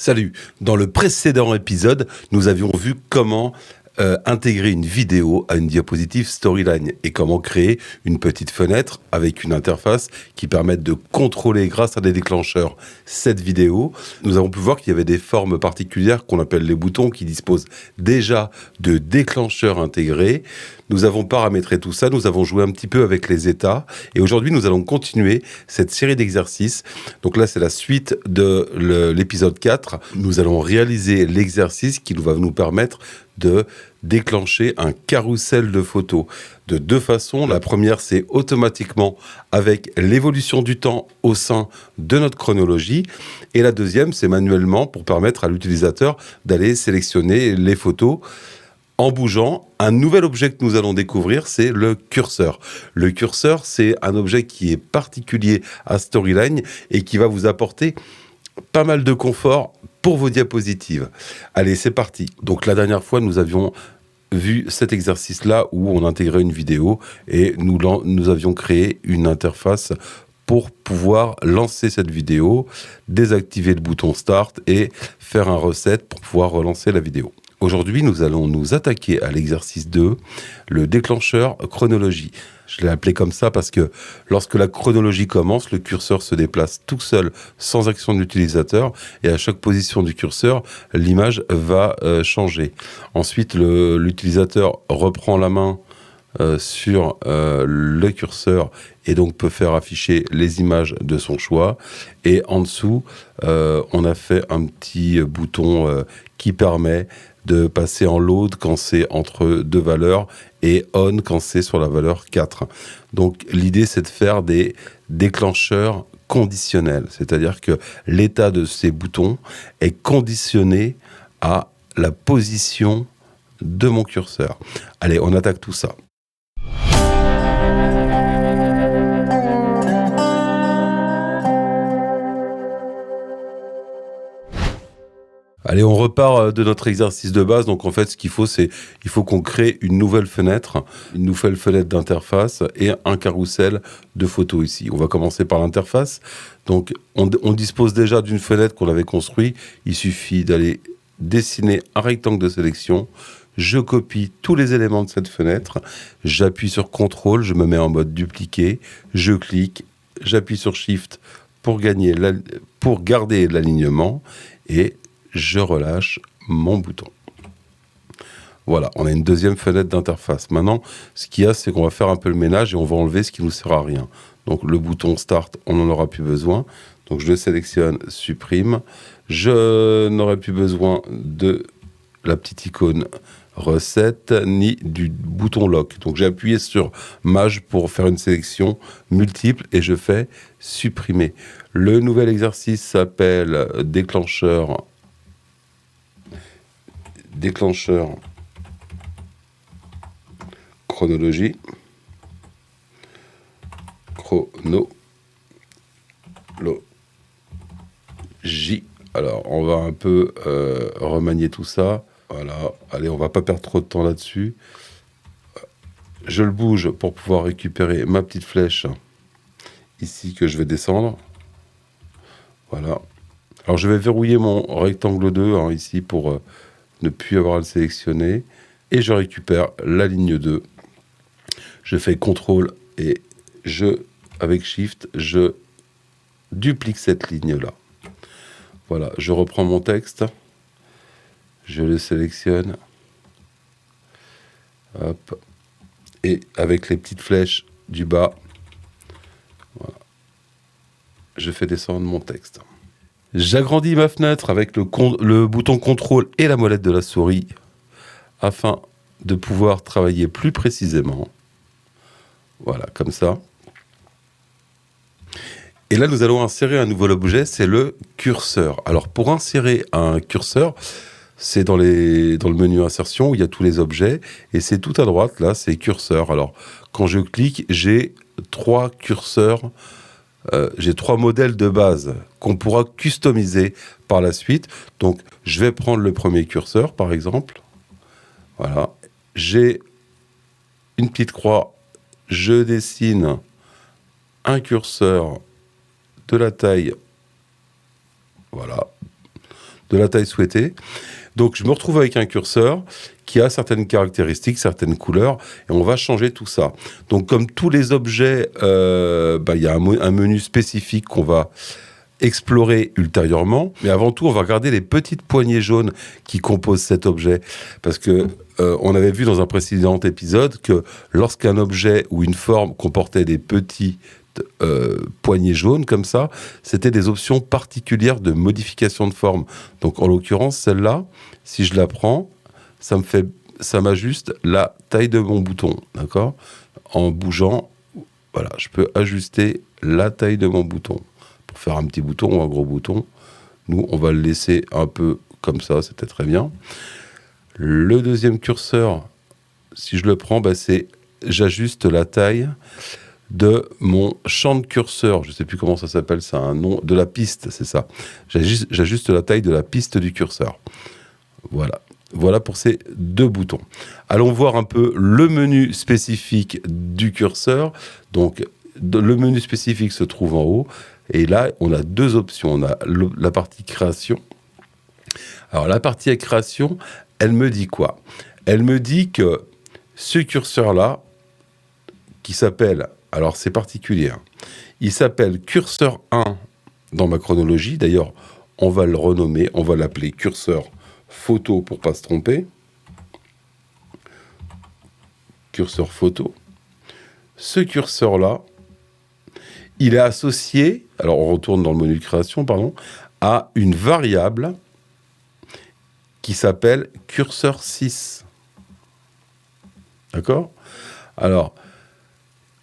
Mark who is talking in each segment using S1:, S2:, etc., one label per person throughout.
S1: Salut, dans le précédent épisode, nous avions vu comment intégrer une vidéo à une diapositive Storyline et comment créer une petite fenêtre avec une interface qui permette de contrôler grâce à des déclencheurs cette vidéo. Nous avons pu voir qu'il y avait des formes particulières qu'on appelle les boutons qui disposent déjà de déclencheurs intégrés. Nous avons paramétré tout ça, nous avons joué un petit peu avec les états et aujourd'hui nous allons continuer cette série d'exercices. Donc là c'est la suite de l'épisode 4. Nous allons réaliser l'exercice qui va nous permettre de déclencher un carrousel de photos de deux façons. La première, c'est automatiquement avec l'évolution du temps au sein de notre chronologie. Et la deuxième, c'est manuellement pour permettre à l'utilisateur d'aller sélectionner les photos en bougeant. Un nouvel objet que nous allons découvrir, c'est le curseur. Le curseur, c'est un objet qui est particulier à Storyline et qui va vous apporter pas mal de confort pour vos diapositives. Allez, c'est parti. Donc la dernière fois, nous avions vu cet exercice-là où on intégrait une vidéo et nous avions créé une interface pour pouvoir lancer cette vidéo, désactiver le bouton Start et faire un reset pour pouvoir relancer la vidéo. Aujourd'hui, nous allons nous attaquer à l'exercice 2, le déclencheur chronologie. Je l'ai appelé comme ça parce que lorsque la chronologie commence, le curseur se déplace tout seul, sans action de l'utilisateur, et à chaque position du curseur, l'image va changer. Ensuite, l'utilisateur reprend la main sur le curseur et donc peut faire afficher les images de son choix. Et en dessous, on a fait un petit bouton qui permet de passer en load quand c'est entre deux valeurs et on quand c'est sur la valeur 4. Donc l'idée c'est de faire des déclencheurs conditionnels, c'est-à-dire que l'état de ces boutons est conditionné à la position de mon curseur. Allez, on attaque tout ça. Allez, on repart de notre exercice de base. Donc, en fait, ce qu'il faut, il faut qu'on crée une nouvelle fenêtre d'interface et un carrousel de photos ici. On va commencer par l'interface. Donc, on dispose déjà d'une fenêtre qu'on avait construite. Il suffit d'aller dessiner un rectangle de sélection. Je copie tous les éléments de cette fenêtre. J'appuie sur CTRL, je me mets en mode dupliquer. Je clique, j'appuie sur SHIFT pour garder l'alignement et je relâche mon bouton. Voilà, on a une deuxième fenêtre d'interface. Maintenant, ce qu'il y a, c'est qu'on va faire un peu le ménage et on va enlever ce qui ne nous sert à rien. Donc, le bouton Start, on n'en aura plus besoin. Donc, je le sélectionne, supprime. Je n'aurai plus besoin de la petite icône Recette ni du bouton Lock. Donc, j'ai appuyé sur Maj pour faire une sélection multiple et je fais supprimer. Le nouvel exercice s'appelle déclencheur chronologie. Alors, on va un peu remanier tout ça. Voilà. Allez, on va pas perdre trop de temps là-dessus. Je le bouge pour pouvoir récupérer ma petite flèche ici que je vais descendre. Voilà. Alors, je vais verrouiller mon rectangle 2 ici pour ne plus avoir à le sélectionner. Et je récupère la ligne 2. Je fais CTRL et avec SHIFT, je duplique cette ligne-là. Voilà, je reprends mon texte. Je le sélectionne. Hop. Et avec les petites flèches du bas, voilà, je fais descendre mon texte. J'agrandis ma fenêtre avec le bouton CTRL et la molette de la souris afin de pouvoir travailler plus précisément. Voilà, comme ça. Et là, nous allons insérer un nouvel objet, c'est le curseur. Alors, pour insérer un curseur, c'est dans le menu insertion où il y a tous les objets. Et c'est tout à droite, là, c'est curseur. Alors, quand je clique, j'ai 3 curseurs. J'ai 3 modèles de base qu'on pourra customiser par la suite. Donc, je vais prendre le premier curseur, par exemple. Voilà. J'ai une petite croix. Je dessine un curseur de la taille, voilà, de la taille souhaitée. Donc je me retrouve avec un curseur qui a certaines caractéristiques, certaines couleurs, et on va changer tout ça. Donc comme tous les objets, il y a un menu spécifique qu'on va explorer ultérieurement, mais avant tout on va regarder les petites poignées jaunes qui composent cet objet, parce que on avait vu dans un précédent épisode que lorsqu'un objet ou une forme comportait des petits poignées jaunes comme ça, c'était des options particulières de modification de forme. Donc en l'occurrence celle-là, si je la prends, ça m'ajuste la taille de mon bouton, d'accord ? En bougeant, voilà, je peux ajuster la taille de mon bouton. Pour faire un petit bouton ou un gros bouton, nous on va le laisser un peu comme ça, c'était très bien. Le deuxième curseur, si je le prends, c'est j'ajuste la taille de mon champ de curseur, je ne sais plus comment ça s'appelle, ça a un nom, de la piste, c'est ça. J'ajuste la taille de la piste du curseur. Voilà pour ces deux boutons. Allons voir un peu le menu spécifique du curseur. Donc, le menu spécifique se trouve en haut. Et là, on a deux options. On a la partie création. Alors, la partie création, elle me dit quoi ? Elle me dit que ce curseur-là, qui s'appelle, alors c'est particulier, hein, il s'appelle curseur 1 dans ma chronologie. D'ailleurs, on va le renommer, on va l'appeler curseur photo pour pas se tromper. Curseur photo. Ce curseur-là, il est associé, alors on retourne dans le menu de création, à une variable qui s'appelle curseur 6. D'accord ? Alors,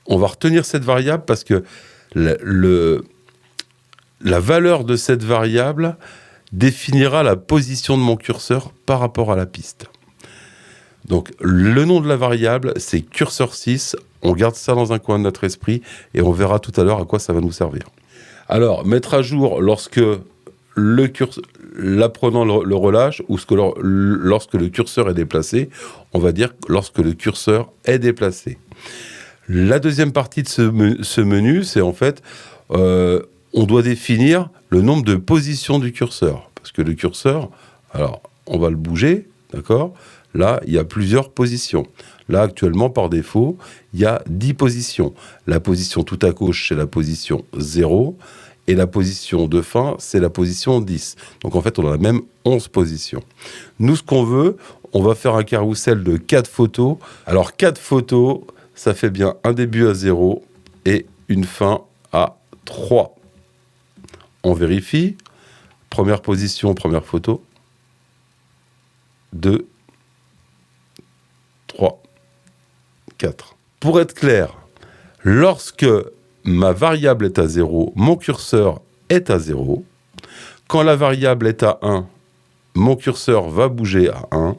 S1: on va retenir cette variable parce que la valeur de cette variable définira la position de mon curseur par rapport à la piste. Donc, le nom de la variable, c'est curseur 6. On garde ça dans un coin de notre esprit et on verra tout à l'heure à quoi ça va nous servir. Alors, mettre à jour lorsque l'apprenant le relâche ou lorsque le curseur est déplacé, on va dire lorsque le curseur est déplacé. La deuxième partie de ce menu, c'est en fait, on doit définir le nombre de positions du curseur. Parce que le curseur, alors, on va le bouger, d'accord ? Là, il y a plusieurs positions. Là, actuellement, par défaut, il y a 10 positions. La position tout à gauche, c'est la position 0. Et la position de fin, c'est la position 10. Donc, en fait, on a même 11 positions. Nous, ce qu'on veut, on va faire un carrousel de 4 photos. Alors, 4 photos, ça fait bien un début à 0 et une fin à 3. On vérifie. Première position, première photo. 2, 3, 4. Pour être clair, lorsque ma variable est à 0, mon curseur est à 0. Quand la variable est à 1, mon curseur va bouger à 1.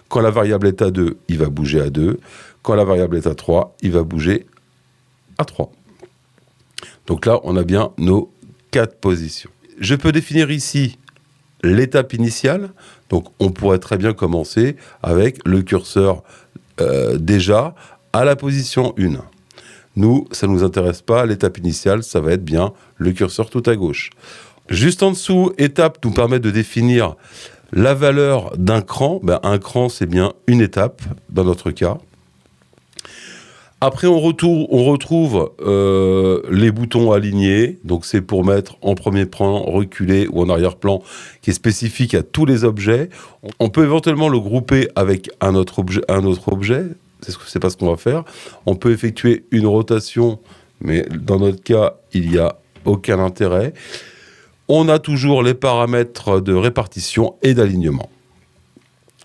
S1: Quand la variable est à 2, il va bouger à 2. Quand la variable est à 3, il va bouger à 3. Donc là, on a bien nos 4 positions. Je peux définir ici l'étape initiale. Donc, on pourrait très bien commencer avec le curseur déjà à la position 1. Nous, ça ne nous intéresse pas. L'étape initiale, ça va être bien le curseur tout à gauche. Juste en dessous, étape nous permet de définir la valeur d'un cran. Un cran, c'est bien une étape, dans notre cas. Après, on retrouve les boutons alignés. Donc, c'est pour mettre en premier plan, reculer ou en arrière-plan, qui est spécifique à tous les objets. On peut éventuellement le grouper avec un autre objet. C'est pas ce qu'on va faire. On peut effectuer une rotation, mais dans notre cas, il n'y a aucun intérêt. On a toujours les paramètres de répartition et d'alignement,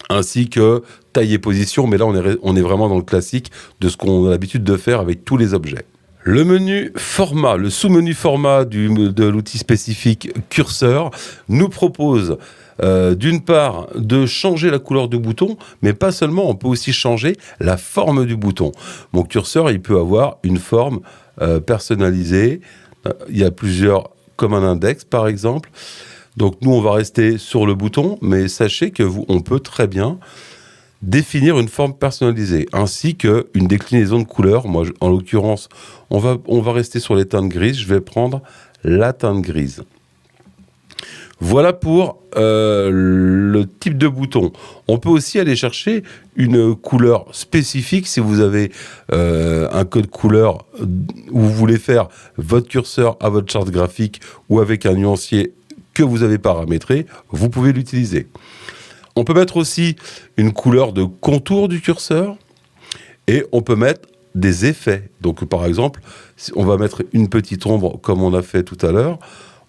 S1: ainsi que taille et position, mais là on est vraiment dans le classique de ce qu'on a l'habitude de faire avec tous les objets. Le menu format, le sous-menu format de l'outil spécifique curseur nous propose d'une part de changer la couleur du bouton, mais pas seulement, on peut aussi changer la forme du bouton. Mon curseur, il peut avoir une forme personnalisée, il y a plusieurs, comme un index par exemple. Donc nous, on va rester sur le bouton, mais sachez on peut très bien définir une forme personnalisée, ainsi qu'une déclinaison de couleurs. Moi, en l'occurrence, on va rester sur les teintes grises. Je vais prendre la teinte grise. Voilà pour le type de bouton. On peut aussi aller chercher une couleur spécifique si vous avez un code couleur où vous voulez faire votre curseur à votre charte graphique ou avec un nuancier que vous avez paramétré, vous pouvez l'utiliser. On peut mettre aussi une couleur de contour du curseur et on peut mettre des effets. Donc par exemple, on va mettre une petite ombre comme on a fait tout à l'heure.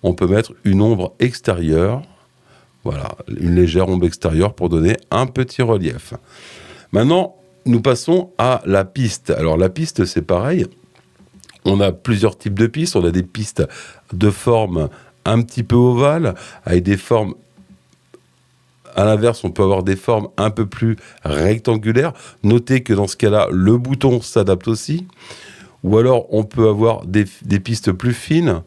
S1: On peut mettre une ombre extérieure, voilà, une légère ombre extérieure pour donner un petit relief. Maintenant, nous passons à la piste. Alors la piste, c'est pareil. On a plusieurs types de pistes. On a des pistes de forme un petit peu ovale, avec des formes. À l'inverse, on peut avoir des formes un peu plus rectangulaires. Notez que dans ce cas-là, le bouton s'adapte aussi. Ou alors, on peut avoir des pistes plus fines,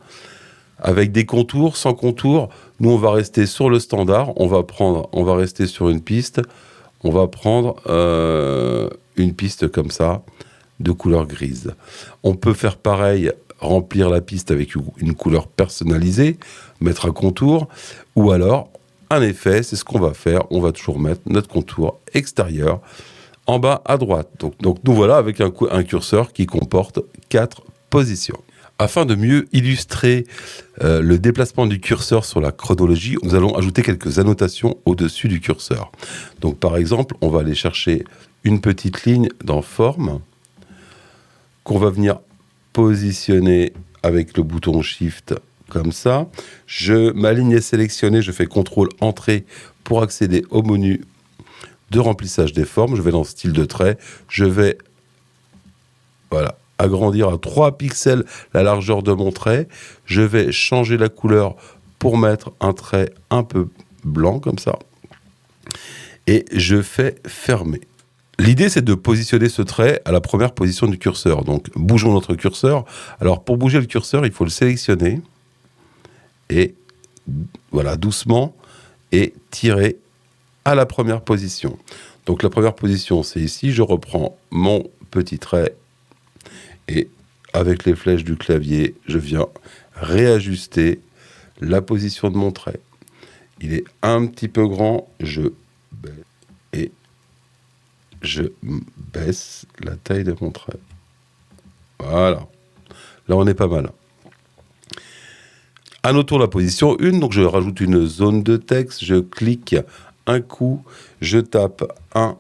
S1: avec des contours, sans contours. Nous, on va rester sur le standard. On va rester sur une piste. On va prendre une piste comme ça, de couleur grise. On peut faire pareil, remplir la piste avec une couleur personnalisée, mettre un contour, ou alors un effet, c'est ce qu'on va faire. On va toujours mettre notre contour extérieur en bas à droite. Donc nous voilà avec un curseur qui comporte 4 positions. Afin de mieux illustrer le déplacement du curseur sur la chronologie, nous allons ajouter quelques annotations au-dessus du curseur. Donc par exemple, on va aller chercher une petite ligne dans Forme, qu'on va venir positionner avec le bouton Shift comme ça. Ma ligne est sélectionnée, je fais CTRL Entrée pour accéder au menu de remplissage des formes. Je vais dans Style de trait, je vais agrandir à 3 pixels la largeur de mon trait. Je vais changer la couleur pour mettre un trait un peu blanc comme ça. Et je fais fermer. L'idée, c'est de positionner ce trait à la première position du curseur. Donc, bougeons notre curseur. Alors, pour bouger le curseur, il faut le sélectionner. Et voilà, doucement. Et tirer à la première position. Donc, la première position, c'est ici. Je reprends mon petit trait. Et avec les flèches du clavier, je viens réajuster la position de mon trait. Il est un petit peu grand. Je baisse et je baisse la taille de mon trait. Voilà. Là, on est pas mal. Annotons la position 1. Donc, je rajoute une zone de texte. Je clique un coup. Je tape 1.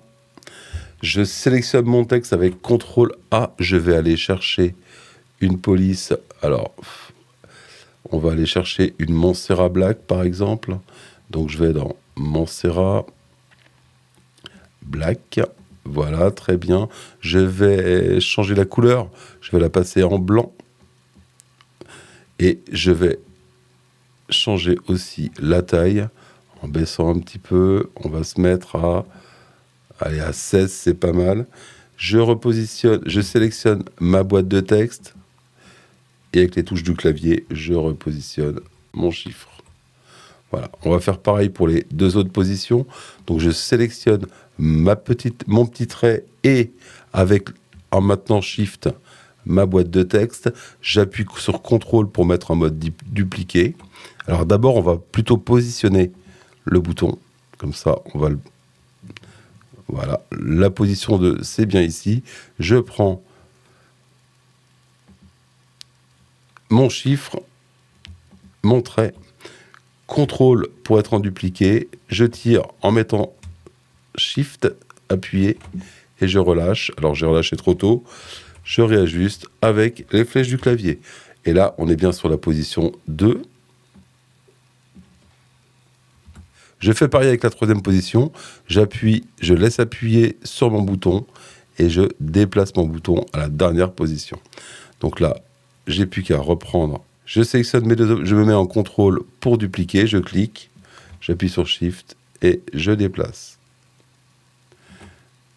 S1: Je sélectionne mon texte avec CTRL A. Je vais aller chercher une police. Alors, on va aller chercher une Montserrat Black, par exemple. Donc, je vais dans Montserrat Black. Voilà, très bien. Je vais changer la couleur. Je vais la passer en blanc. Et je vais changer aussi la taille en baissant un petit peu. On va se mettre à 16, c'est pas mal. Je repositionne, je sélectionne ma boîte de texte. Et avec les touches du clavier, je repositionne mon chiffre. Voilà, on va faire pareil pour les 2 autres positions. Donc je sélectionne mon petit trait et en maintenant Shift, ma boîte de texte. J'appuie sur CTRL pour mettre en mode dupliqué. Alors d'abord, on va plutôt positionner le bouton. Comme ça, on va Voilà, la position c'est bien ici. Je prends mon chiffre, mon trait, CTRL pour être en dupliqué. Je tire en mettant Shift, appuyé, et je relâche. Alors j'ai relâché trop tôt. Je réajuste avec les flèches du clavier. Et là, on est bien sur la position 2. Je fais pareil avec la 3e position. J'appuie, je laisse appuyer sur mon bouton et je déplace mon bouton à la dernière position. Donc là, j'ai plus qu'à reprendre. Je sélectionne je me mets en CTRL pour dupliquer. Je clique, j'appuie sur Shift et je déplace.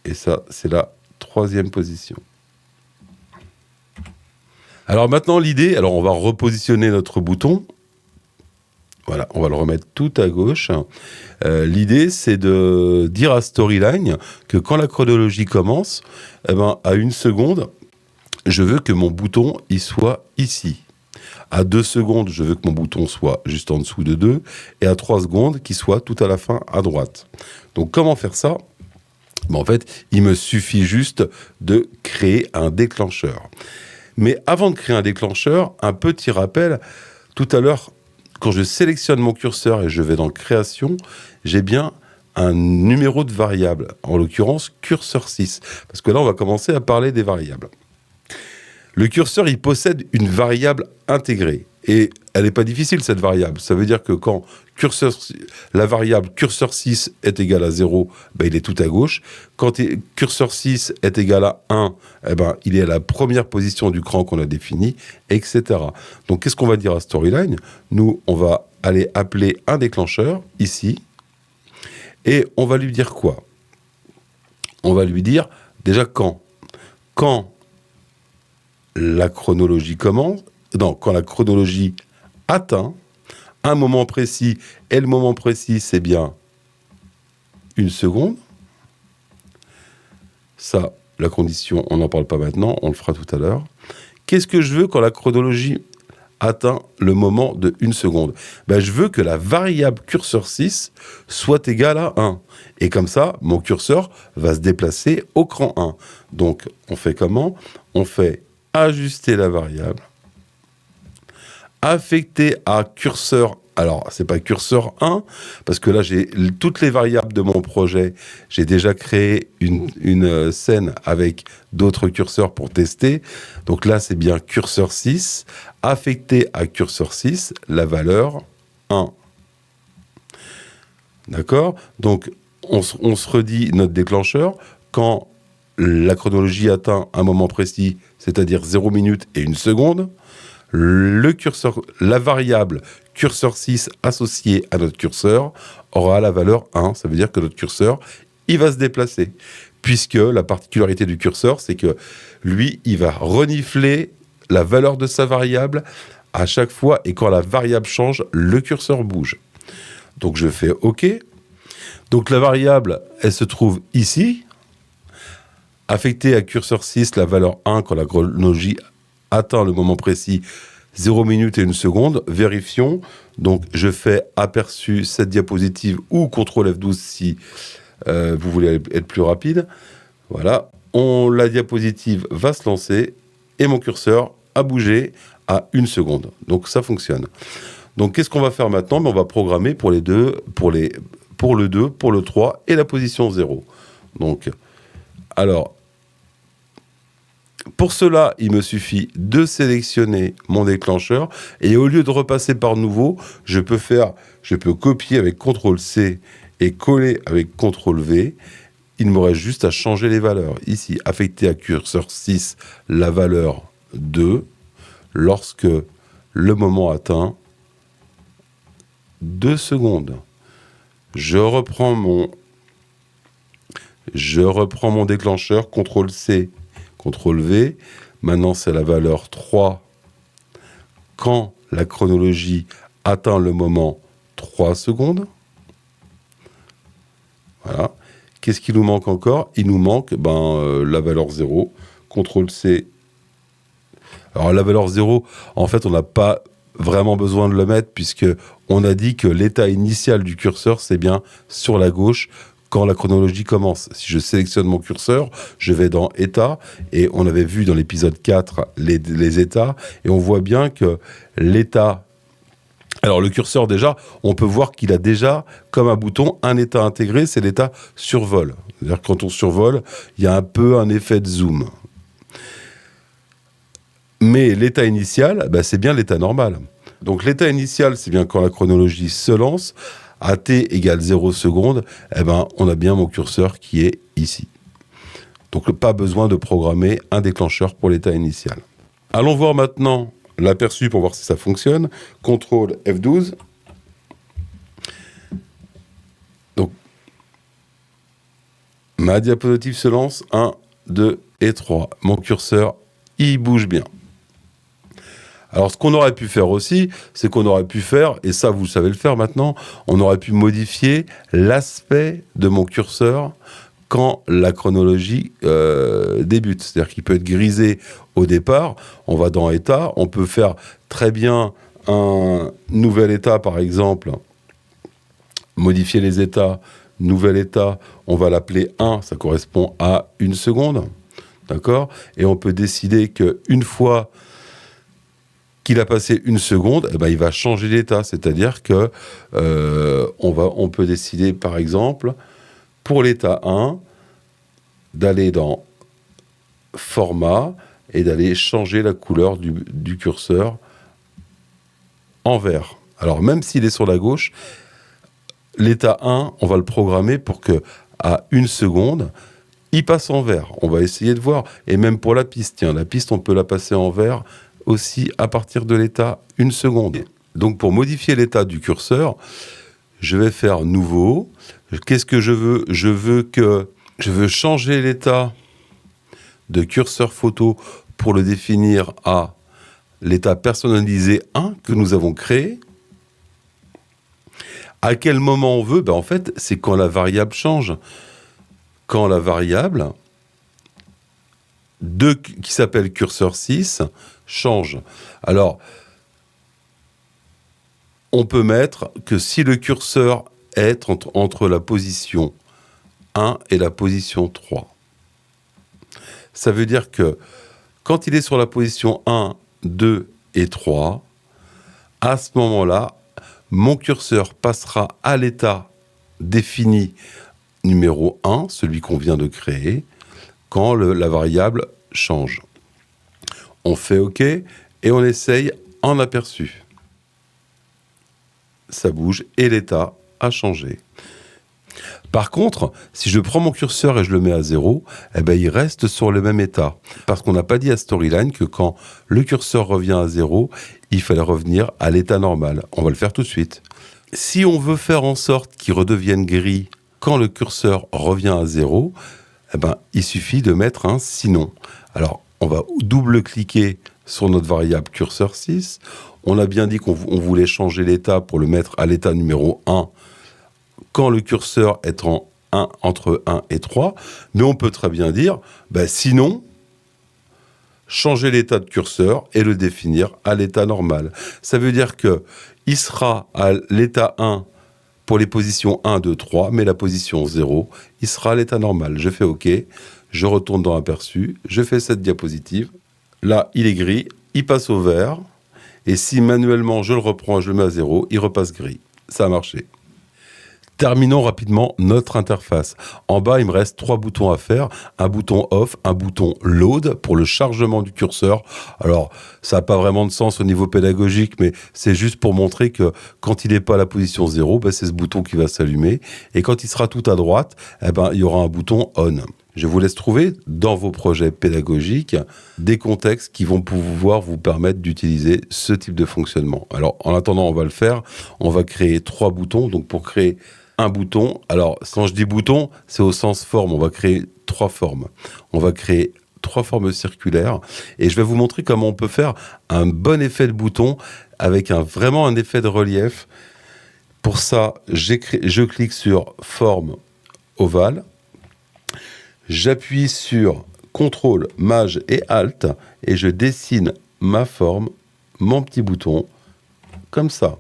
S1: Et ça, c'est la 3e position. Alors maintenant, l'idée, on va repositionner notre bouton. Voilà, on va le remettre tout à gauche. L'idée, c'est de dire à Storyline que quand la chronologie commence, à 1 seconde, je veux que mon bouton il soit ici. À 2 secondes, je veux que mon bouton soit juste en dessous de 2. Et à 3 secondes, qu'il soit tout à la fin à droite. Donc, comment faire ça ? En fait, il me suffit juste de créer un déclencheur. Mais avant de créer un déclencheur, un petit rappel. Tout à l'heure, quand je sélectionne mon curseur et je vais dans Création, j'ai bien un numéro de variable, en l'occurrence curseur 6. Parce que là, on va commencer à parler des variables. Le curseur, il possède une variable intégrée. Et elle n'est pas difficile, cette variable. Ça veut dire que quand la variable curseur 6 est égale à 0, il est tout à gauche. Quand curseur 6 est égal à 1, il est à la première position du cran qu'on a défini, etc. Donc, qu'est-ce qu'on va dire à Storyline ? Nous, on va aller appeler un déclencheur, ici, et on va lui dire quoi ? On va lui dire, déjà, quand la chronologie commence, quand la chronologie atteint un moment précis, et le moment précis, c'est bien 1 seconde. Ça, la condition, on n'en parle pas maintenant, on le fera tout à l'heure. Qu'est-ce que je veux quand la chronologie atteint le moment de 1 seconde ? Je veux que la variable curseur 6 soit égale à 1. Et comme ça, mon curseur va se déplacer au cran 1. Donc, on fait comment ? On fait ajuster la variable, affecter à curseur. Alors, c'est pas curseur 1, parce que là, j'ai toutes les variables de mon projet. J'ai déjà créé une scène avec d'autres curseurs pour tester. Donc là, c'est bien curseur 6. Affecter à curseur 6 la valeur 1. D'accord ? Donc, on se redit notre déclencheur. Quand la chronologie atteint un moment précis, c'est-à-dire 0 minute et 1 seconde, la variable curseur 6 associée à notre curseur aura la valeur 1. Ça veut dire que notre curseur, il va se déplacer. Puisque la particularité du curseur, c'est que lui, il va renifler la valeur de sa variable à chaque fois. Et quand la variable change, le curseur bouge. Donc je fais OK. Donc la variable, elle se trouve ici. Affectée à curseur 6, la valeur 1 quand la chronologie atteint le moment précis, 0 minute et 1 seconde. Vérifions. Donc, je fais aperçu cette diapositive ou CTRL F12 si vous voulez être plus rapide. Voilà. La diapositive va se lancer et mon curseur a bougé à 1 seconde. Donc, ça fonctionne. Donc, qu'est-ce qu'on va faire maintenant ? On va programmer pour les deux, pour le 2, pour le 3 et la position 0. Donc, alors, pour cela, il me suffit de sélectionner mon déclencheur et au lieu de repasser par nouveau, je peux copier avec CTRL-C et coller avec CTRL-V. Il me reste juste à changer les valeurs. Ici, affecter à curseur 6 la valeur 2 lorsque le moment atteint 2 secondes. Je reprends mon déclencheur, CTRL-C, CTRL-V. Maintenant, c'est la valeur 3 quand la chronologie atteint le moment 3 secondes. Voilà. Qu'est-ce qui nous manque encore ? Il nous manque la valeur 0. CTRL-C. Alors, la valeur 0, en fait, on n'a pas vraiment besoin de le mettre puisque on a dit que l'état initial du curseur, c'est bien sur la gauche quand la chronologie commence. Si je sélectionne mon curseur, je vais dans État, et on avait vu dans l'épisode 4 les états, et on voit bien que l'état... Alors le curseur déjà, on peut voir qu'il a déjà, comme un bouton, un état intégré, c'est l'état survol. C'est-à-dire que quand on survole, il y a un peu un effet de zoom. Mais l'état initial, c'est bien l'état normal. Donc l'état initial, c'est bien quand la chronologie se lance. À t égale 0 secondes, on a bien mon curseur qui est ici. Donc pas besoin de programmer un déclencheur pour l'état initial. Allons voir maintenant l'aperçu pour voir si ça fonctionne. CTRL F12. Donc ma diapositive se lance. 1, 2 et 3. Mon curseur, il bouge bien. Alors, ce qu'on aurait pu faire aussi, c'est qu'on aurait pu faire, et ça, vous savez le faire maintenant, on aurait pu modifier l'aspect de mon curseur quand la chronologie débute. C'est-à-dire qu'il peut être grisé au départ, on va dans état, on peut faire très bien un nouvel état par exemple, modifier les états, nouvel état, on va l'appeler 1, ça correspond à 1 seconde, d'accord ? Et on peut décider qu'une fois qu'il a passé 1 seconde, eh ben, il va changer d'état, c'est-à-dire que on peut décider par exemple, pour l'état 1, d'aller dans format et d'aller changer la couleur du curseur en vert. Alors même s'il est sur la gauche, l'état 1, on va le programmer pour que à 1 seconde, il passe en vert. On va essayer de voir. Et même pour la piste, tiens, la piste, on peut la passer en vert aussi à partir de l'état 1 seconde. Donc pour modifier l'état du curseur, je vais faire nouveau. Qu'est-ce que je veux ? Je veux changer l'état de curseur photo pour le définir à l'état personnalisé 1 que nous avons créé. À quel moment on veut ? En fait, c'est quand la variable change. Quand la variable qui s'appelle curseur 6 change. Alors, on peut mettre que si le curseur est entre la position 1 et la position 3. Ça veut dire que quand il est sur la position 1, 2 et 3, à ce moment-là, mon curseur passera à l'état défini numéro 1, celui qu'on vient de créer, quand la variable change. On fait OK et on essaye en aperçu. Ça bouge et l'état a changé. Par contre, si je prends mon curseur et je le mets à 0, eh ben, il reste sur le même état. Parce qu'on n'a pas dit à Storyline que quand le curseur revient à 0, il fallait revenir à l'état normal. On va le faire tout de suite. Si on veut faire en sorte qu'il redevienne gris quand le curseur revient à 0, eh ben, il suffit de mettre un sinon. Alors, on va double-cliquer sur notre variable curseur 6. On a bien dit qu'on voulait changer l'état pour le mettre à l'état numéro 1 quand le curseur est entre 1 et 3, mais on peut très bien dire, sinon, changer l'état de curseur et le définir à l'état normal. Ça veut dire qu'il sera à l'état 1 pour les positions 1, 2, 3, mais la position 0, il sera à l'état normal. Je fais OK, je retourne dans Aperçu, je fais cette diapositive. Là, il est gris, il passe au vert, et si manuellement je le reprends, je le mets à 0, il repasse gris. Ça a marché. Terminons rapidement notre interface. En bas, il me reste 3 boutons à faire. Un bouton off, un bouton load pour le chargement du curseur. Alors, ça n'a pas vraiment de sens au niveau pédagogique, mais c'est juste pour montrer que quand il n'est pas à la position 0, c'est ce bouton qui va s'allumer. Et quand il sera tout à droite, il y aura un bouton on. Je vous laisse trouver dans vos projets pédagogiques des contextes qui vont pouvoir vous permettre d'utiliser ce type de fonctionnement. Alors, en attendant, on va le faire. On va créer 3 boutons. Donc, pour créer un bouton, alors quand je dis bouton, c'est au sens forme, on va créer 3 formes. On va créer 3 formes circulaires et je vais vous montrer comment on peut faire un bon effet de bouton avec vraiment un effet de relief. Pour ça, je clique sur forme ovale, j'appuie sur CTRL, Maj et Alt et je dessine ma forme, mon petit bouton, comme ça.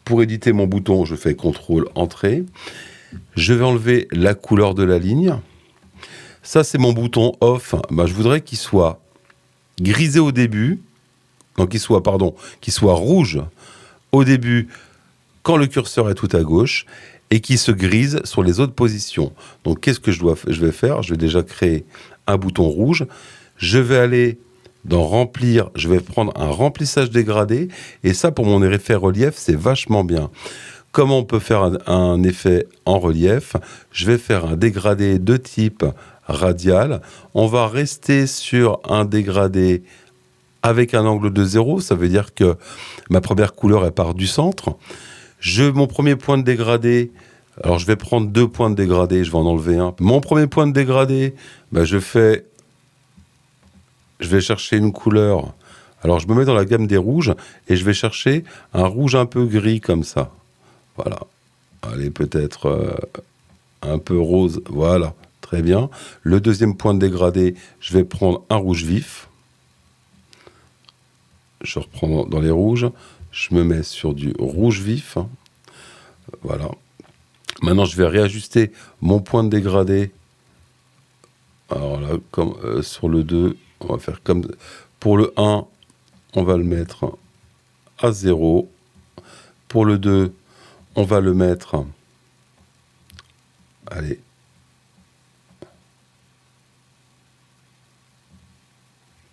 S1: Pour éditer mon bouton, je fais CTRL Entrée. Je vais enlever la couleur de la ligne. Ça, c'est mon bouton Off. Je voudrais qu'il soit grisé au début, qu'il soit rouge au début quand le curseur est tout à gauche et qu'il se grise sur les autres positions. Donc, qu'est-ce que je vais faire ? Je vais déjà créer un bouton rouge. Je vais aller dans remplir, je vais prendre un remplissage dégradé et ça pour mon effet relief c'est vachement bien. Comment on peut faire un effet en relief ? Je vais faire un dégradé de type radial. On va rester sur un dégradé avec un angle de 0, ça veut dire que ma première couleur elle part du centre. Mon premier point de dégradé, alors je vais prendre 2 points de dégradé, je vais en enlever un. Mon premier point de dégradé, je vais chercher une couleur. Alors, je me mets dans la gamme des rouges et je vais chercher un rouge un peu gris comme ça. Voilà. Allez, peut-être un peu rose, voilà, très bien. Le deuxième point de dégradé, je vais prendre un rouge vif. Je reprends dans les rouges, je me mets sur du rouge vif, voilà. Maintenant, je vais réajuster mon point de dégradé. Alors là, comme sur le 2, on va faire comme... Pour le 1, on va le mettre à 0. Pour le 2, on va le mettre... Allez.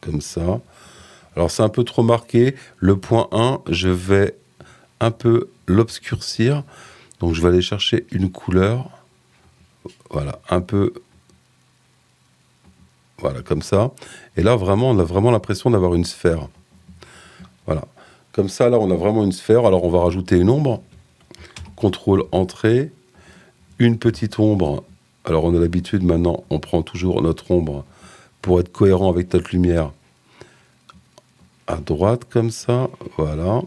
S1: Comme ça. Alors, c'est un peu trop marqué. Le point 1, je vais un peu l'obscurcir. Donc, je vais aller chercher une couleur. Voilà, un peu... Voilà, comme ça. Et là, vraiment, on a vraiment l'impression d'avoir une sphère. Voilà. Comme ça, là, on a vraiment une sphère. Alors, on va rajouter une ombre. Contrôle, entrée. Une petite ombre. Alors, on a l'habitude, maintenant, on prend toujours notre ombre pour être cohérent avec notre lumière. À droite, comme ça. Voilà.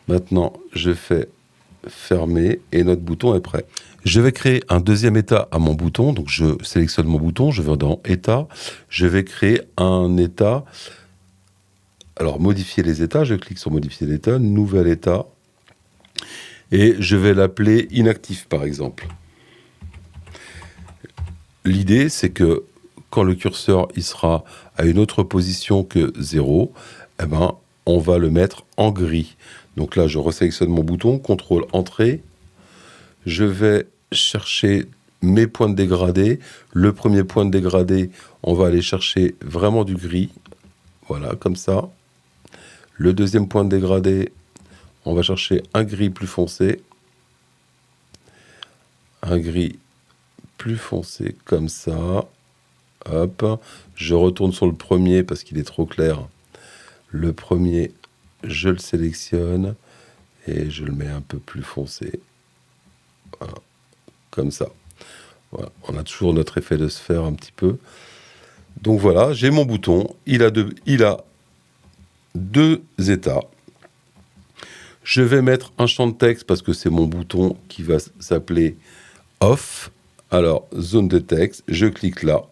S1: Maintenant, je fais fermer et notre bouton est prêt. Je vais créer un deuxième état à mon bouton. Donc, je sélectionne mon bouton, je vais dans état. Je vais créer un état. Alors, modifier les états. Je clique sur modifier l'état, nouvel état. Et je vais l'appeler inactif, par exemple. L'idée, c'est que quand le curseur il sera à une autre position que 0, eh ben, on va le mettre en gris. Donc là, je resélectionne mon bouton, contrôle entrée. Je vais chercher mes points de dégradé. Le premier point de dégradé, on va aller chercher vraiment du gris. Voilà, comme ça. Le deuxième point de dégradé, on va chercher un gris plus foncé. Un gris plus foncé, comme ça. Hop. Je retourne sur le premier parce qu'il est trop clair. Le premier, je le sélectionne et je le mets un peu plus foncé. Voilà. Comme ça. Voilà. On a toujours notre effet de sphère un petit peu. Donc voilà, j'ai mon bouton. Il a deux états. Je vais mettre un champ de texte parce que c'est mon bouton qui va s'appeler off. Alors, zone de texte, je clique là.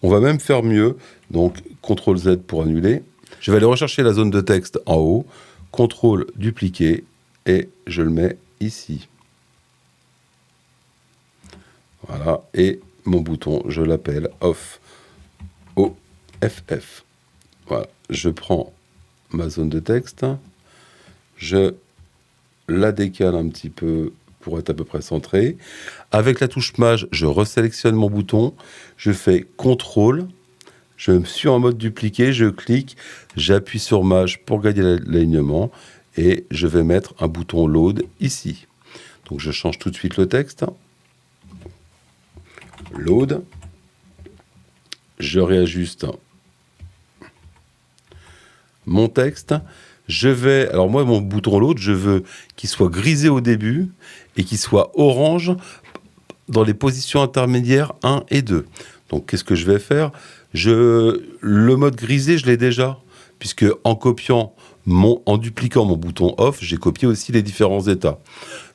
S1: On va même faire mieux. Donc, CTRL Z pour annuler. Je vais aller rechercher la zone de texte en haut. CTRL dupliquer et je le mets ici. Voilà. Et mon bouton, je l'appelle off. OFF. Voilà. Je prends ma zone de texte. Je la décale un petit peu pour être à peu près centré. Avec la touche Maj, je resélectionne mon bouton. Je fais CTRL. Je suis en mode dupliqué. Je clique. J'appuie sur Maj pour gagner l'alignement. Et je vais mettre un bouton Load ici. Donc je change tout de suite le texte. Load. Je réajuste mon texte. Alors moi, mon bouton Load, je veux qu'il soit grisé au début et qu'il soit orange dans les positions intermédiaires 1 et 2. Donc, qu'est-ce que je vais faire ? Le mode grisé, je l'ai déjà, puisque en dupliquant mon bouton Off, j'ai copié aussi les différents états.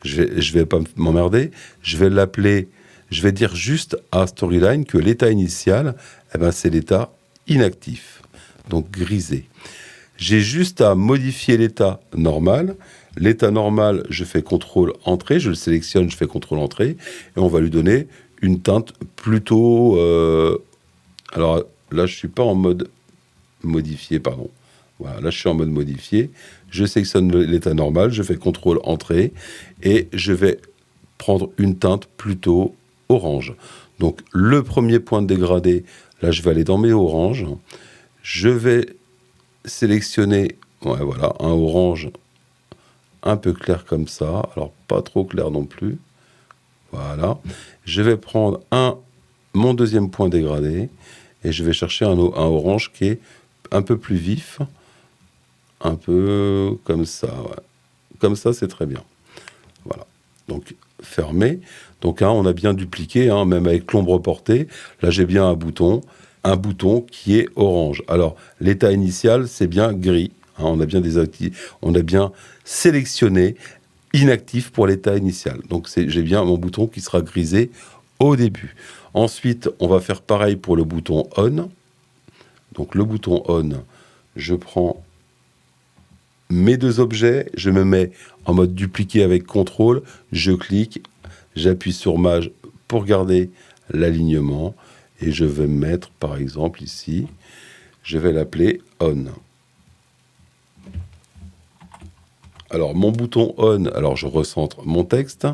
S1: Je vais pas m'emmerder, je vais dire juste à Storyline que l'état initial, c'est l'état inactif, donc grisé. J'ai juste à modifier l'état normal. L'état normal, je fais CTRL entrée, je le sélectionne, je fais CTRL entrée, et on va lui donner une teinte plutôt... Alors là, je ne suis pas en mode modifié, pardon. Voilà, là, je suis en mode modifié. Je sélectionne l'état normal, je fais CTRL entrée, et je vais prendre une teinte plutôt orange. Donc, le premier point de dégradé, là, je vais aller dans mes oranges. Je vais sélectionner un orange un peu clair comme ça, alors pas trop clair non plus. Voilà. Je vais prendre mon deuxième point dégradé et je vais chercher un orange qui est un peu plus vif, un peu comme ça. Ouais. Comme ça, c'est très bien. Voilà. Donc, fermé. Donc, on a bien dupliqué, même avec l'ombre portée. Là, j'ai bien un bouton qui est orange. Alors, l'état initial, c'est bien gris. On a bien sélectionné inactif pour l'état initial. Donc j'ai bien mon bouton qui sera grisé au début. Ensuite, on va faire pareil pour le bouton on. Donc le bouton on, je prends mes deux objets, je me mets en mode dupliqué avec CTRL, je clique, j'appuie sur Maj pour garder l'alignement et je vais me mettre par exemple ici, je vais l'appeler on. Alors mon bouton on, alors je recentre mon texte.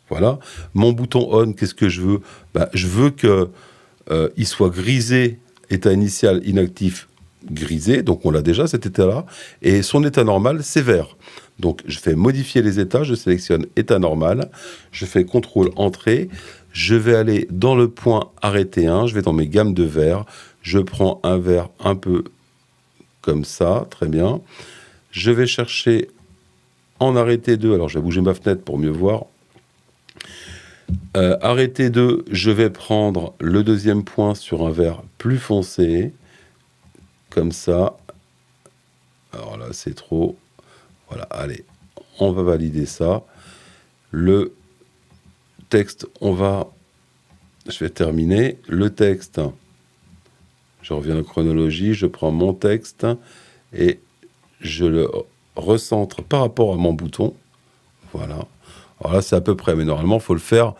S1: Voilà. Mon bouton on, qu'est-ce que je veux ? Je veux qu'il soit grisé, état initial inactif grisé, donc on l'a déjà cet état-là, et son état normal c'est vert. Donc je fais modifier les états, je sélectionne état normal, je fais CTRL entrée, je vais aller dans le point arrêté 1, je vais dans mes gammes de vert, je prends un vert un peu comme ça, très bien. Je vais chercher en arrêté 2, alors je vais bouger ma fenêtre pour mieux voir. Arrêté 2, je vais prendre le deuxième point sur un vert plus foncé, comme ça. Alors là, c'est trop. Voilà, allez, on va valider ça. Le texte, je vais terminer. Le texte, je reviens à la chronologie, je prends mon texte et je le recentre par rapport à mon bouton. Voilà. Alors là, c'est à peu près, mais normalement, il faut le faire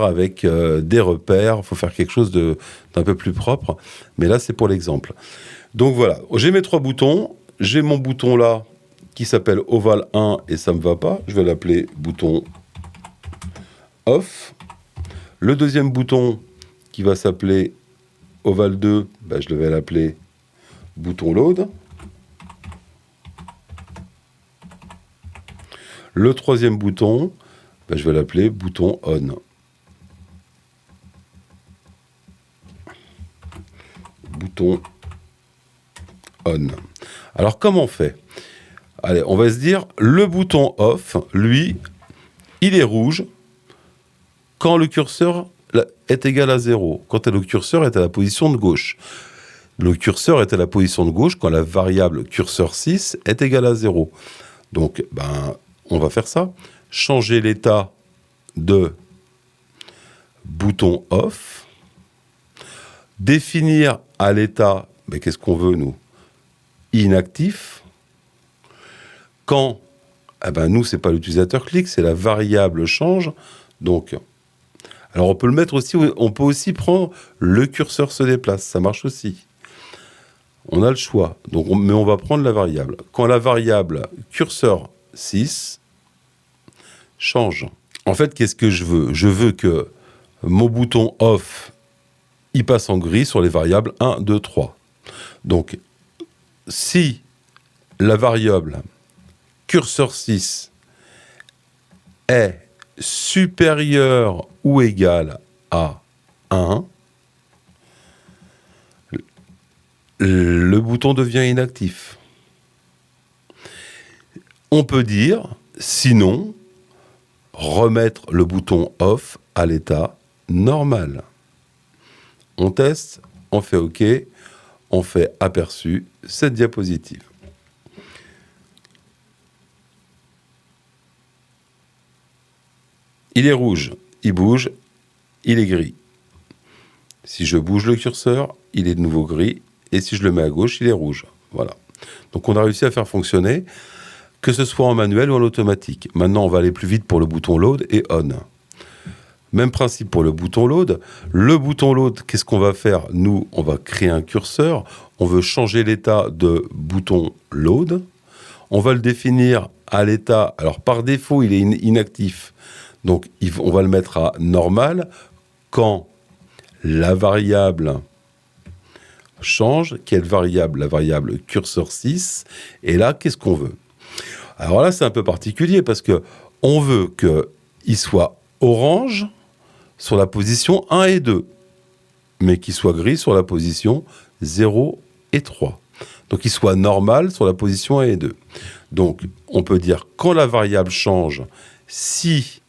S1: avec des repères, il faut faire quelque chose d'un peu plus propre. Mais là, c'est pour l'exemple. Donc voilà, j'ai mes trois boutons. J'ai mon bouton là qui s'appelle Oval 1 et ça ne me va pas. Je vais l'appeler bouton Off. Le deuxième bouton qui va s'appeler Oval 2, je vais l'appeler bouton Load. Le troisième bouton, je vais l'appeler bouton On. Bouton On. Alors, comment on fait ? Allez, on va se dire, le bouton Off, lui, il est rouge quand le curseur est égal à 0, quand le curseur est à la position de gauche. Le curseur est à la position de gauche quand la variable curseur 6 est égale à 0. Donc, on va faire ça. Changer l'état de bouton off. Définir à l'état, qu'est-ce qu'on veut, nous ? Inactif. Quand, nous, c'est pas l'utilisateur clique, c'est la variable change. Donc, alors on peut le mettre aussi, on peut aussi prendre le curseur se déplace, ça marche aussi. On a le choix, donc mais on va prendre la variable. Quand la variable curseur 6 change. En fait, qu'est-ce que je veux ? Je veux que mon bouton off, il passe en gris sur les variables 1, 2, 3. Donc, si la variable curseur 6 est supérieure ou égale à 1, le bouton devient inactif. On peut dire, sinon, remettre le bouton off à l'état normal. On teste, on fait OK, on fait aperçu cette diapositive. Il est rouge, il bouge, il est gris. Si je bouge le curseur, il est de nouveau gris, et si je le mets à gauche, il est rouge. Voilà. Donc on a réussi à faire fonctionner, que ce soit en manuel ou en automatique. Maintenant, on va aller plus vite pour le bouton Load et On. Même principe pour le bouton Load. Le bouton Load, qu'est-ce qu'on va faire ? Nous, on va créer un curseur. On veut changer l'état de bouton Load. On va le définir à l'état... Alors, par défaut, il est inactif. Donc, on va le mettre à normal quand la variable change. Quelle variable ? La variable curseur 6. Et là, qu'est-ce qu'on veut ? Alors là, c'est un peu particulier parce qu'on veut qu'il soit orange sur la position 1 et 2, mais qu'il soit gris sur la position 0 et 3. Donc, qu'il soit normal sur la position 1 et 2. Donc, on peut dire quand la variable change, si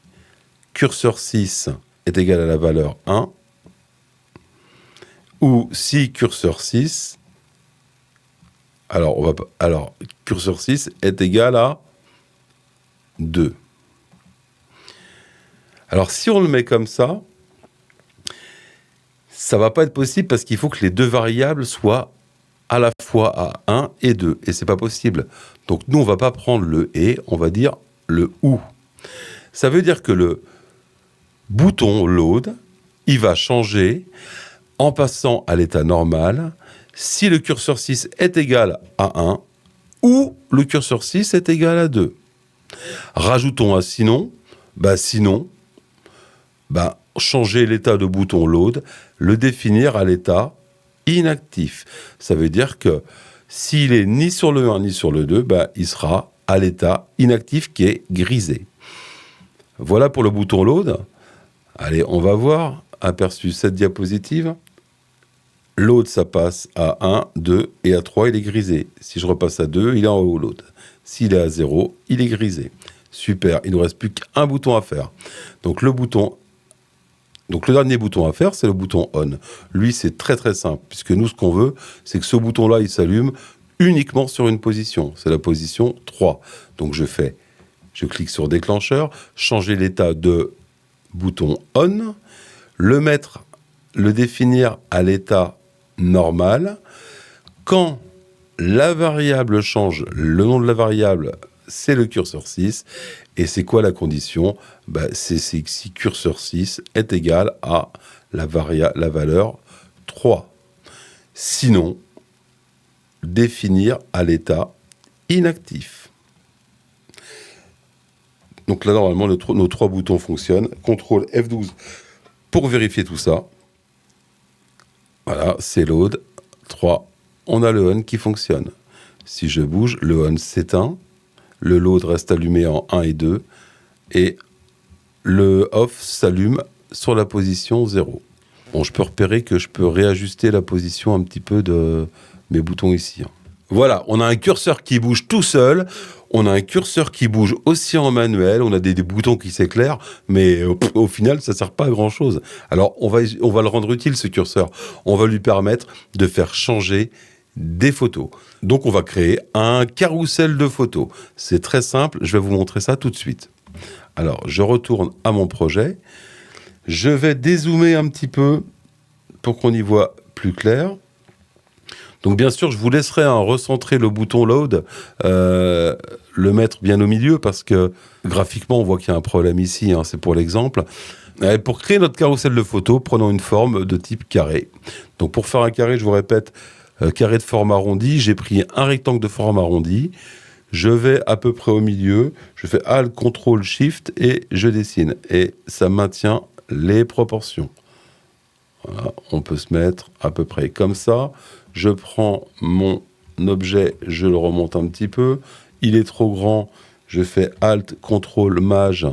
S1: curseur 6 est égal à la valeur 1, ou si curseur 6 Alors, curseur 6 est égal à 2. Alors, si on le met comme ça ne va pas être possible parce qu'il faut que les deux variables soient à la fois à 1 et 2. Et c'est pas possible. Donc, nous, on va pas prendre le « et », on va dire le « ou ». Ça veut dire que le bouton « load », il va changer en passant à l'état normal si le curseur 6 est égal à 1 ou le curseur 6 est égal à 2. Rajoutons un sinon. Sinon, changer l'état de bouton load, le définir à l'état inactif. Ça veut dire que s'il est ni sur le 1 ni sur le 2, il sera à l'état inactif qui est grisé. Voilà pour le bouton load. Allez, on va voir. Aperçu cette diapositive. Load, ça passe à 1, 2 et à 3, il est grisé. Si je repasse à 2, il est en haut load. S'il est à 0, il est grisé. Super, il ne nous reste plus qu'un bouton à faire. Donc le dernier bouton à faire, c'est le bouton on. Lui, c'est très très simple, puisque nous, ce qu'on veut, c'est que ce bouton-là, il s'allume uniquement sur une position. C'est la position 3. Donc je clique sur déclencheur, changer l'état de bouton on, le définir à l'état normal. Quand la variable change, le nom de la variable, c'est le curseur 6. Et c'est quoi la condition ? C'est si curseur 6 est égal à la valeur 3. Sinon, définir à l'état inactif. Donc là, normalement, nos 3 boutons fonctionnent. CTRL F12 pour vérifier tout ça. Voilà, c'est load. 3. On a le on qui fonctionne. Si je bouge, le on s'éteint. Le load reste allumé en 1 et 2. Et le off s'allume sur la position 0. Bon, je peux repérer que je peux réajuster la position un petit peu de mes boutons ici. Voilà, on a un curseur qui bouge tout seul. On a un curseur qui bouge aussi en manuel. On a des boutons qui s'éclairent. Mais au final, ça ne sert pas à grand-chose. Alors, on va le rendre utile, ce curseur. On va lui permettre de faire changer des photos. Donc, on va créer un carrousel de photos. C'est très simple. Je vais vous montrer ça tout de suite. Alors, je retourne à mon projet. Je vais dézoomer un petit peu pour qu'on y voit plus clair. Donc, bien sûr, je vous laisserai recentrer le bouton load, le mettre bien au milieu parce que graphiquement, on voit qu'il y a un problème ici. C'est pour l'exemple. Et pour créer notre carrousel de photos, prenons une forme de type carré. Donc, pour faire un carré, je vous répète, carré de forme arrondie, j'ai pris un rectangle de forme arrondie, je vais à peu près au milieu, je fais Alt, CTRL, SHIFT et je dessine. Et ça maintient les proportions. Voilà, on peut se mettre à peu près comme ça. Je prends mon objet, je le remonte un petit peu. Il est trop grand, je fais Alt, CTRL, Maj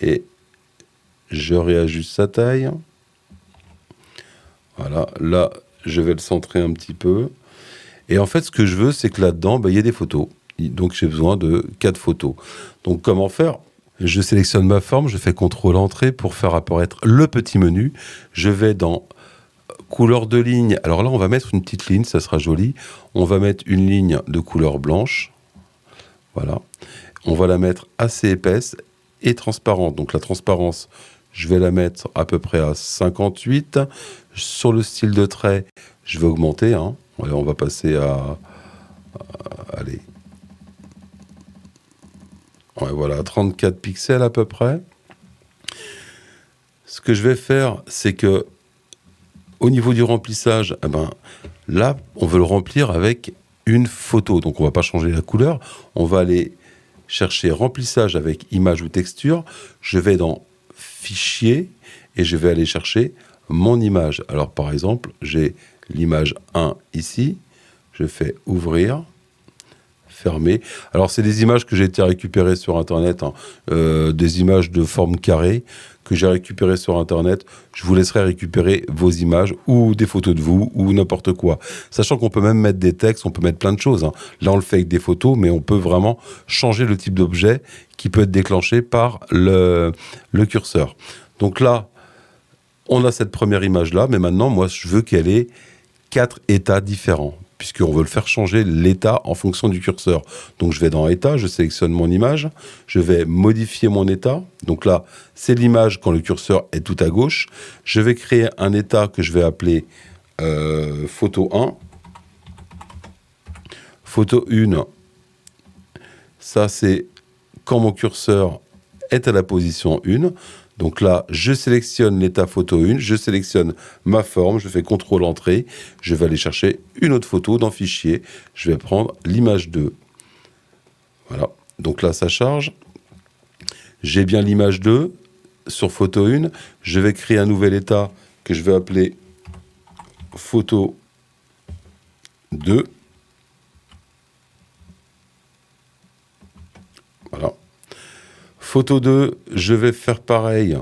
S1: et je réajuste sa taille. Voilà, là, je vais le centrer un petit peu. Et en fait, ce que je veux, c'est que là-dedans, il y ait des photos. Donc, j'ai besoin de 4 photos. Donc, comment faire ? Je sélectionne ma forme, je fais CTRL Entrée pour faire apparaître le petit menu. Je vais dans couleur de ligne. Alors là, on va mettre une petite ligne, ça sera joli. On va mettre une ligne de couleur blanche. Voilà. On va la mettre assez épaisse et transparente. Donc, la transparence, je vais la mettre à peu près à 58. Sur le style de trait, je vais augmenter. Voilà, on va passer allez. Ouais, voilà, 34 pixels à peu près. Ce que je vais faire, c'est que au niveau du remplissage, là, on veut le remplir avec une photo. Donc, on ne va pas changer la couleur. On va aller chercher remplissage avec image ou texture. Je vais dans Fichier et je vais aller chercher mon image. Alors, par exemple, j'ai l'image 1 ici. Je fais Ouvrir, Fermer. Alors, c'est des images que j'ai été récupérées sur Internet, des images de forme carrée que j'ai récupérées sur Internet. Je vous laisserai récupérer vos images ou des photos de vous ou n'importe quoi. Sachant qu'on peut même mettre des textes, on peut mettre plein de choses. Là, on le fait avec des photos, mais on peut vraiment changer le type d'objet qui peut être déclenché par le curseur. Donc là, on a cette première image-là, mais maintenant, moi, je veux qu'elle ait 4 états différents. puisqu'on veut le faire changer l'état en fonction du curseur. Donc je vais dans état, je sélectionne mon image, je vais modifier mon état. Donc là, c'est l'image quand le curseur est tout à gauche. Je vais créer un état que je vais appeler photo 1. Photo 1, ça c'est quand mon curseur est à la position 1. Donc là, je sélectionne l'état photo 1, je sélectionne ma forme, je fais CTRL entrée, je vais aller chercher une autre photo dans fichier, je vais prendre l'image 2. Voilà, donc là ça charge. J'ai bien l'image 2 sur photo 1, je vais créer un nouvel état que je vais appeler photo 2. Voilà. Photo 2, je vais faire pareil.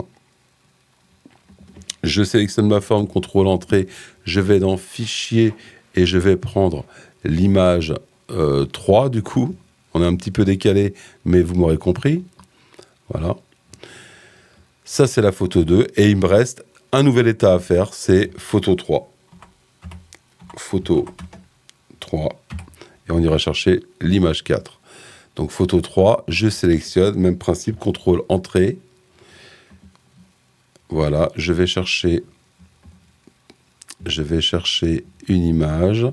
S1: Je sélectionne ma forme, CTRL entrée, je vais dans fichier et je vais prendre l'image 3 du coup. On est un petit peu décalé, mais vous m'aurez compris. Voilà. Ça, c'est la photo 2. Et il me reste un nouvel état à faire, c'est photo 3. Photo 3. Et on ira chercher l'image 4. Donc photo 3, je sélectionne, même principe, CTRL entrée. Voilà, je vais chercher une image,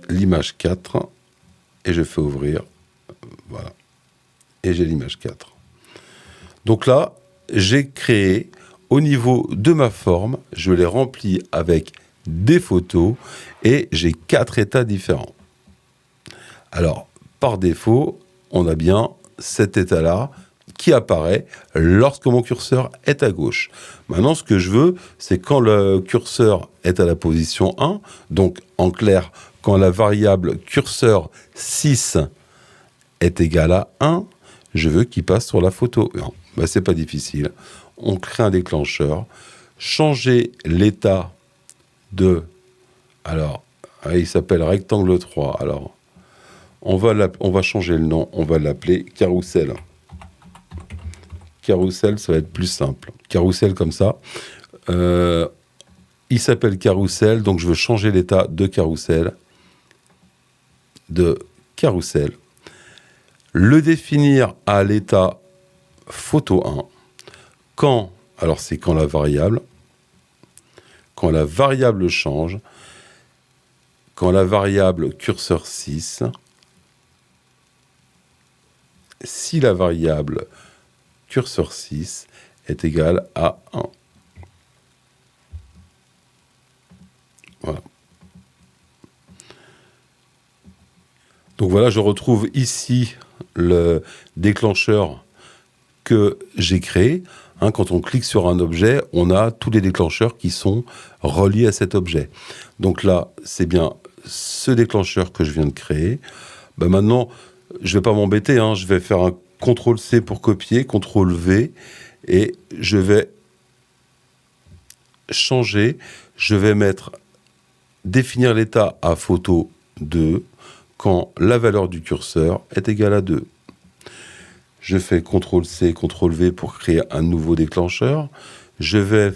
S1: l'image 4, et je fais ouvrir, voilà, et j'ai l'image 4. Donc là, j'ai créé, au niveau de ma forme, je l'ai rempli avec des photos, et j'ai 4 états différents. Alors, par défaut, on a bien cet état-là qui apparaît lorsque mon curseur est à gauche. Maintenant, ce que je veux, c'est quand le curseur est à la position 1, donc en clair, quand la variable curseur 6 est égale à 1, je veux qu'il passe sur la photo 1. Ben, c'est pas difficile. On crée un déclencheur, changer l'état de... Alors, il s'appelle rectangle 3. Alors, on va changer le nom, on va l'appeler carrousel. Carrousel, ça va être plus simple. Carrousel comme ça. Il s'appelle carrousel, donc je veux changer l'état de carrousel. Le définir à l'état photo 1. Quand, alors c'est quand la variable change, quand la variable curseur 6, si la variable curseur 6 est égale à 1. Voilà. Donc voilà, je retrouve ici le déclencheur que j'ai créé. Quand on clique sur un objet, on a tous les déclencheurs qui sont reliés à cet objet. Donc là, c'est bien ce déclencheur que je viens de créer. Ben maintenant, je ne vais pas m'embêter, je vais faire un CTRL-C pour copier, CTRL-V, et je vais changer, je vais définir l'état à photo 2 quand la valeur du curseur est égale à 2. Je fais CTRL-C, CTRL-V pour créer un nouveau déclencheur. Je vais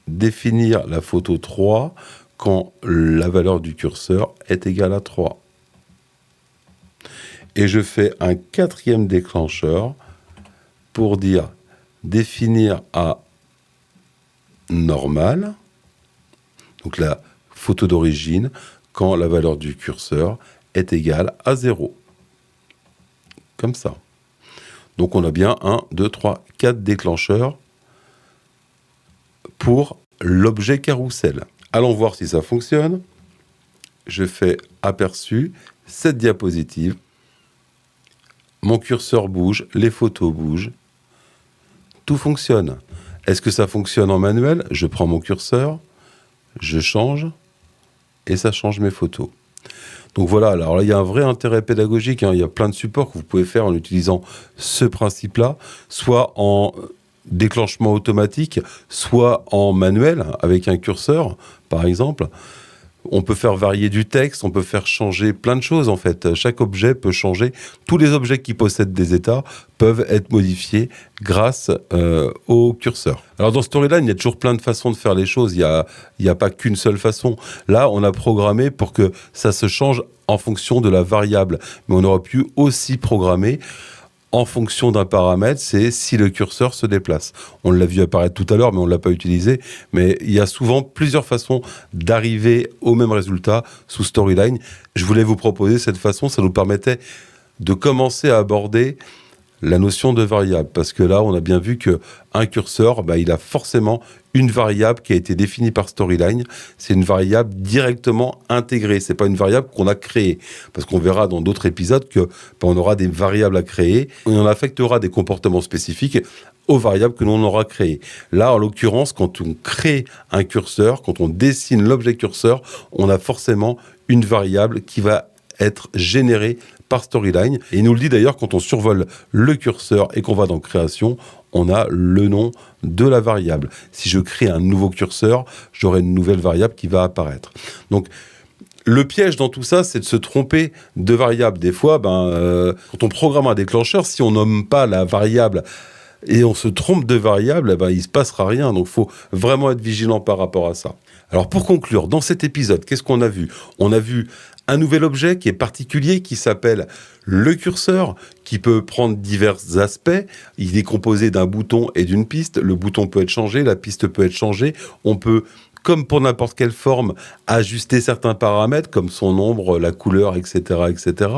S1: définir la photo 3 quand la valeur du curseur est égale à 3. Et je fais un 4e déclencheur pour dire définir à normal, donc la photo d'origine, quand la valeur du curseur est égale à 0. Comme ça. Donc on a bien 1, 2, 3, 4 déclencheurs pour l'objet carrousel. Allons voir si ça fonctionne. Je fais aperçu, cette diapositive. Mon curseur bouge, les photos bougent. Tout fonctionne. Est-ce que ça fonctionne en manuel? Je prends mon curseur, je change, et ça change mes photos. Donc voilà, alors là, il y a un vrai intérêt pédagogique. Il y a plein de supports que vous pouvez faire en utilisant ce principe-là, soit en déclenchement automatique, soit en manuel, avec un curseur, par exemple. On peut faire varier du texte, on peut faire changer plein de choses en fait. Chaque objet peut changer. Tous les objets qui possèdent des états peuvent être modifiés grâce au curseur. Alors dans Storyline, il y a toujours plein de façons de faire les choses. Il y a pas qu'une seule façon. Là, on a programmé pour que ça se change en fonction de la variable. Mais on aurait pu aussi programmer en fonction d'un paramètre, c'est si le curseur se déplace. On l'a vu apparaître tout à l'heure, mais on ne l'a pas utilisé. Mais il y a souvent plusieurs façons d'arriver au même résultat sous Storyline. Je voulais vous proposer cette façon, ça nous permettait de commencer à aborder la notion de variable, parce que là, on a bien vu qu'un curseur, il a forcément une variable qui a été définie par Storyline. C'est une variable directement intégrée. C'est pas une variable qu'on a créée, parce qu'on verra dans d'autres épisodes que on aura des variables à créer et on affectera des comportements spécifiques aux variables que l'on aura créées. Là, en l'occurrence, quand on crée un curseur, quand on dessine l'objet curseur, on a forcément une variable qui va être générée par Storyline. Et il nous le dit d'ailleurs, quand on survole le curseur et qu'on va dans Création, on a le nom de la variable. Si je crée un nouveau curseur, j'aurai une nouvelle variable qui va apparaître. Donc, le piège dans tout ça, c'est de se tromper de variable. Des fois, quand on programme un déclencheur, si on nomme pas la variable et on se trompe de variable, il se passera rien. Donc, il faut vraiment être vigilant par rapport à ça. Alors, pour conclure, dans cet épisode, qu'est-ce qu'on a vu ? On a vu un nouvel objet qui est particulier, qui s'appelle le curseur, qui peut prendre divers aspects. Il est composé d'un bouton et d'une piste. Le bouton peut être changé, la piste peut être changée. On peut, comme pour n'importe quelle forme, ajuster certains paramètres, comme son nombre, la couleur, etc., etc.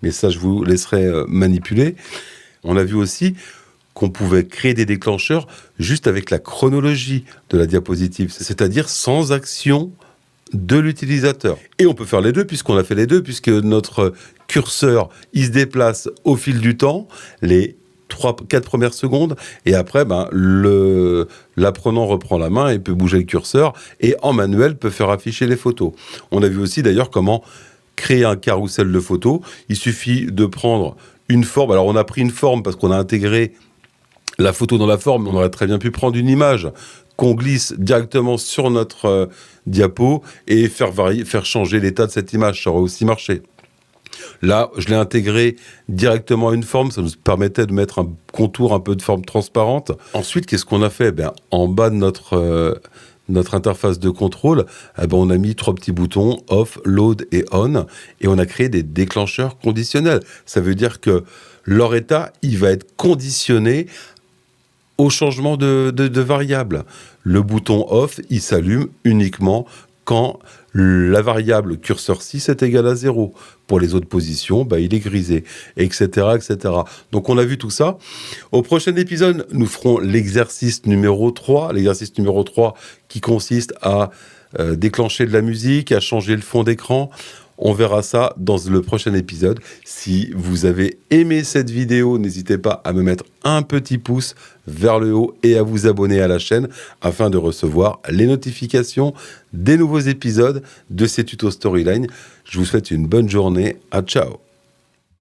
S1: Mais ça, je vous laisserai manipuler. On a vu aussi qu'on pouvait créer des déclencheurs juste avec la chronologie de la diapositive, c'est-à-dire sans action de l'utilisateur. Et on peut faire les deux, puisqu'on a fait les deux, puisque notre curseur, il se déplace au fil du temps, les 3-4 premières secondes, et après, l'apprenant reprend la main et peut bouger le curseur, et en manuel, peut faire afficher les photos. On a vu aussi d'ailleurs comment créer un carrousel de photos. Il suffit de prendre une forme. Alors on a pris une forme parce qu'on a intégré la photo dans la forme, on aurait très bien pu prendre une image qu'on glisse directement sur notre diapo et faire changer l'état de cette image. Ça aurait aussi marché. Là, je l'ai intégré directement à une forme, ça nous permettait de mettre un contour, un peu de forme transparente. Ensuite, qu'est-ce qu'on a fait ? En bas de notre interface de contrôle, on a mis 3 petits boutons, off, load et on, et on a créé des déclencheurs conditionnels. Ça veut dire que leur état, il va être conditionné au changement de variable. Le bouton off, il s'allume uniquement quand la variable curseur 6 est égale à 0. Pour les autres positions, il est grisé, etc., etc. Donc on a vu tout ça. Au prochain épisode, nous ferons l'exercice numéro 3. L'exercice numéro 3 qui consiste à déclencher de la musique, à changer le fond d'écran. On verra ça dans le prochain épisode. Si vous avez aimé cette vidéo, n'hésitez pas à me mettre un petit pouce vers le haut et à vous abonner à la chaîne afin de recevoir les notifications des nouveaux épisodes de ces tutos Storyline. Je vous souhaite une bonne journée. Ciao.